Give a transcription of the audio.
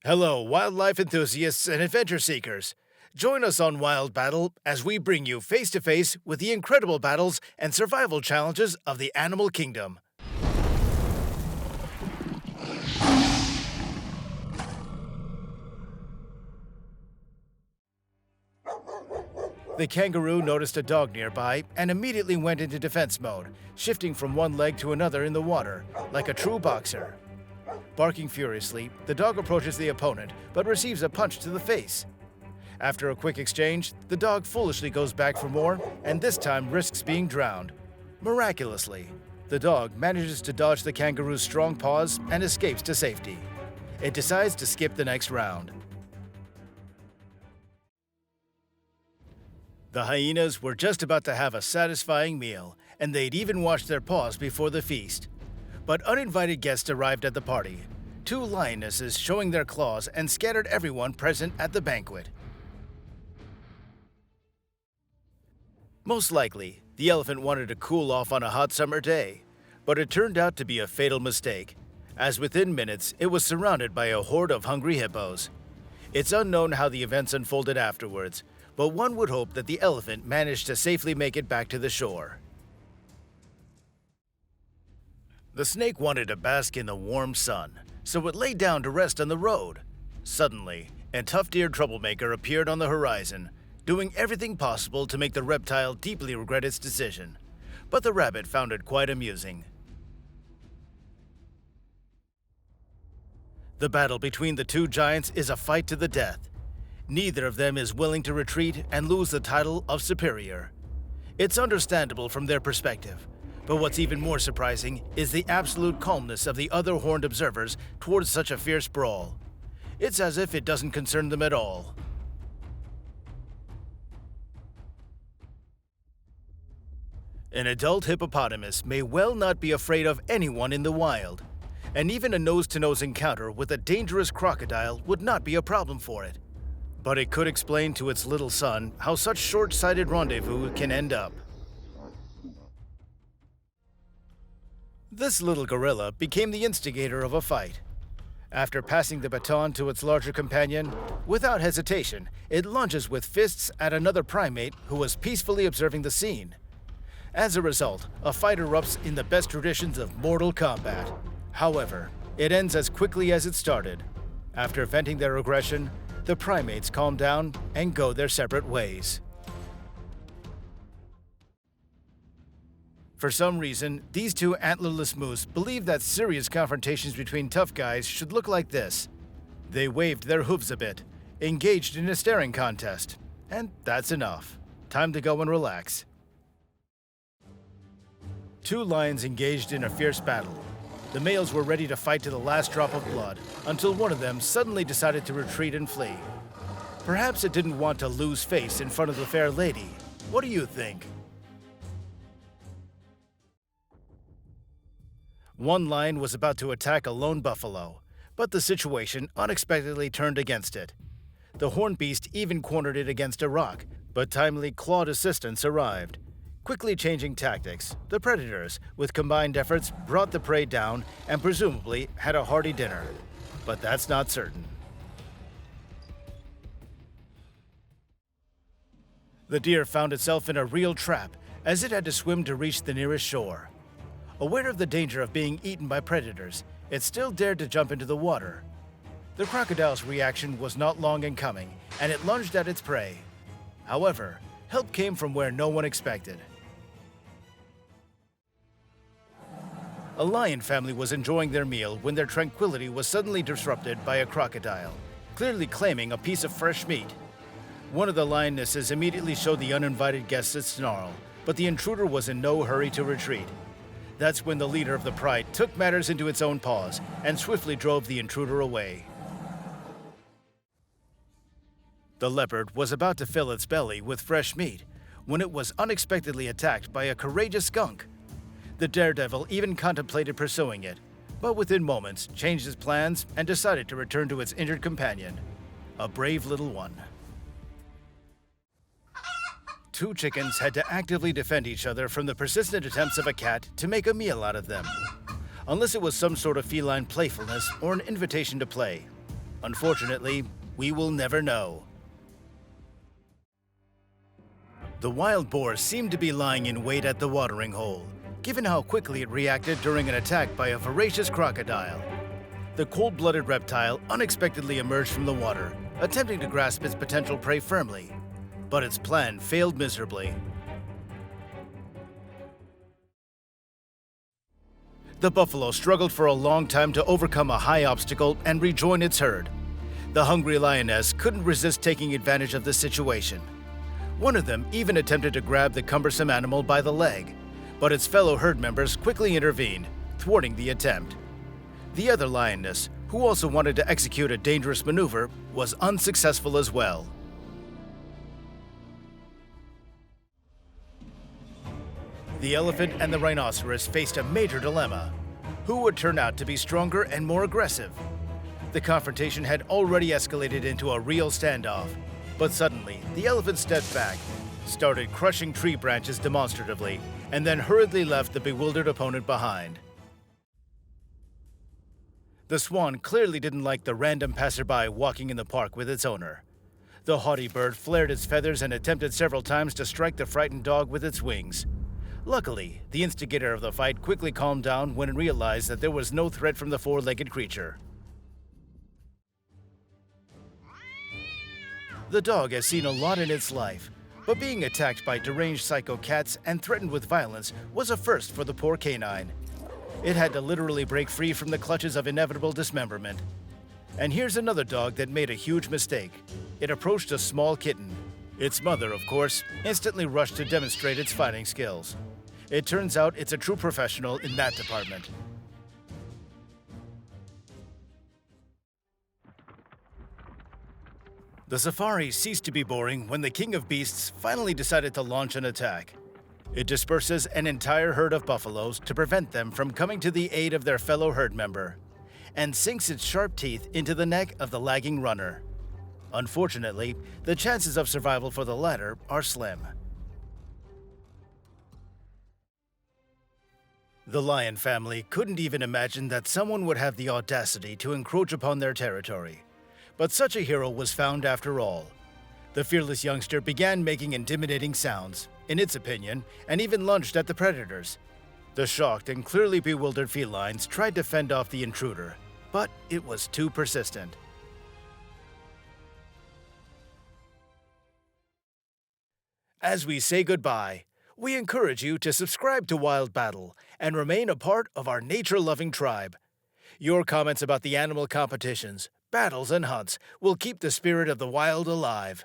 Hello, wildlife enthusiasts and adventure seekers. Join us on Wild Battle as we bring you face to face with the incredible battles and survival challenges of the animal kingdom. The kangaroo noticed a dog nearby and immediately went into defense mode, shifting from one leg to another in the water, like a true boxer. Barking furiously, the dog approaches the opponent, but receives a punch to the face. After a quick exchange, the dog foolishly goes back for more, and this time risks being drowned. Miraculously, the dog manages to dodge the kangaroo's strong paws and escapes to safety. It decides to skip the next round. The hyenas were just about to have a satisfying meal, and they'd even washed their paws before the feast. But uninvited guests arrived at the party, two lionesses showing their claws and scattered everyone present at the banquet. Most likely, the elephant wanted to cool off on a hot summer day, but it turned out to be a fatal mistake, as within minutes it was surrounded by a horde of hungry hippos. It's unknown how the events unfolded afterwards, but one would hope that the elephant managed to safely make it back to the shore. The snake wanted to bask in the warm sun, so it lay down to rest on the road. Suddenly, a tough-eared troublemaker appeared on the horizon, doing everything possible to make the reptile deeply regret its decision. But the rabbit found it quite amusing. The battle between the two giants is a fight to the death. Neither of them is willing to retreat and lose the title of superior. It's understandable from their perspective, but what's even more surprising is the absolute calmness of the other horned observers towards such a fierce brawl. It's as if it doesn't concern them at all. An adult hippopotamus may well not be afraid of anyone in the wild, and even a nose-to-nose encounter with a dangerous crocodile would not be a problem for it. But it could explain to its little son how such short-sighted rendezvous can end up. This little gorilla became the instigator of a fight. After passing the baton to its larger companion, without hesitation, it lunges with fists at another primate who was peacefully observing the scene. As a result, a fight erupts in the best traditions of Mortal Kombat. However, it ends as quickly as it started. After venting their aggression, the primates calm down and go their separate ways. For some reason, these two antlerless moose believe that serious confrontations between tough guys should look like this. They waved their hooves a bit, engaged in a staring contest, and that's enough. Time to go and relax. Two lions engaged in a fierce battle. The males were ready to fight to the last drop of blood, until one of them suddenly decided to retreat and flee. Perhaps it didn't want to lose face in front of the fair lady. What do you think? One lion was about to attack a lone buffalo, but the situation unexpectedly turned against it. The horned beast even cornered it against a rock, but timely clawed assistance arrived. Quickly changing tactics, the predators, with combined efforts, brought the prey down and presumably had a hearty dinner. But that's not certain. The deer found itself in a real trap, as it had to swim to reach the nearest shore. Aware of the danger of being eaten by predators, it still dared to jump into the water. The crocodile's reaction was not long in coming, and it lunged at its prey. However, help came from where no one expected. A lion family was enjoying their meal when their tranquility was suddenly disrupted by a crocodile, clearly claiming a piece of fresh meat. One of the lionesses immediately showed the uninvited guests its snarl, but the intruder was in no hurry to retreat. That's when the leader of the pride took matters into its own paws and swiftly drove the intruder away. The leopard was about to fill its belly with fresh meat when it was unexpectedly attacked by a courageous skunk. The daredevil even contemplated pursuing it, but within moments changed his plans and decided to return to its injured companion, a brave little one. Two chickens had to actively defend each other from the persistent attempts of a cat to make a meal out of them, unless it was some sort of feline playfulness or an invitation to play. Unfortunately, we will never know. The wild boar seemed to be lying in wait at the watering hole, given how quickly it reacted during an attack by a voracious crocodile. The cold-blooded reptile unexpectedly emerged from the water, attempting to grasp its potential prey firmly. But its plan failed miserably. The buffalo struggled for a long time to overcome a high obstacle and rejoin its herd. The hungry lioness couldn't resist taking advantage of the situation. One of them even attempted to grab the cumbersome animal by the leg, but its fellow herd members quickly intervened, thwarting the attempt. The other lioness, who also wanted to execute a dangerous maneuver, was unsuccessful as well. The elephant and the rhinoceros faced a major dilemma. Who would turn out to be stronger and more aggressive? The confrontation had already escalated into a real standoff, but suddenly the elephant stepped back, started crushing tree branches demonstratively, and then hurriedly left the bewildered opponent behind. The swan clearly didn't like the random passerby walking in the park with its owner. The haughty bird flared its feathers and attempted several times to strike the frightened dog with its wings. Luckily, the instigator of the fight quickly calmed down when it realized that there was no threat from the four-legged creature. The dog has seen a lot in its life, but being attacked by deranged psycho cats and threatened with violence was a first for the poor canine. It had to literally break free from the clutches of inevitable dismemberment. And here's another dog that made a huge mistake. It approached a small kitten. Its mother, of course, instantly rushed to demonstrate its fighting skills. It turns out it's a true professional in that department. The safari ceased to be boring when the king of beasts finally decided to launch an attack. It disperses an entire herd of buffaloes to prevent them from coming to the aid of their fellow herd member, and sinks its sharp teeth into the neck of the lagging runner. Unfortunately, the chances of survival for the latter are slim. The lion family couldn't even imagine that someone would have the audacity to encroach upon their territory. But such a hero was found after all. The fearless youngster began making intimidating sounds, in its opinion, and even lunged at the predators. The shocked and clearly bewildered felines tried to fend off the intruder, but it was too persistent. As we say goodbye, we encourage you to subscribe to Wild Battle and remain a part of our nature-loving tribe. Your comments about the animal competitions, battles, and hunts will keep the spirit of the wild alive.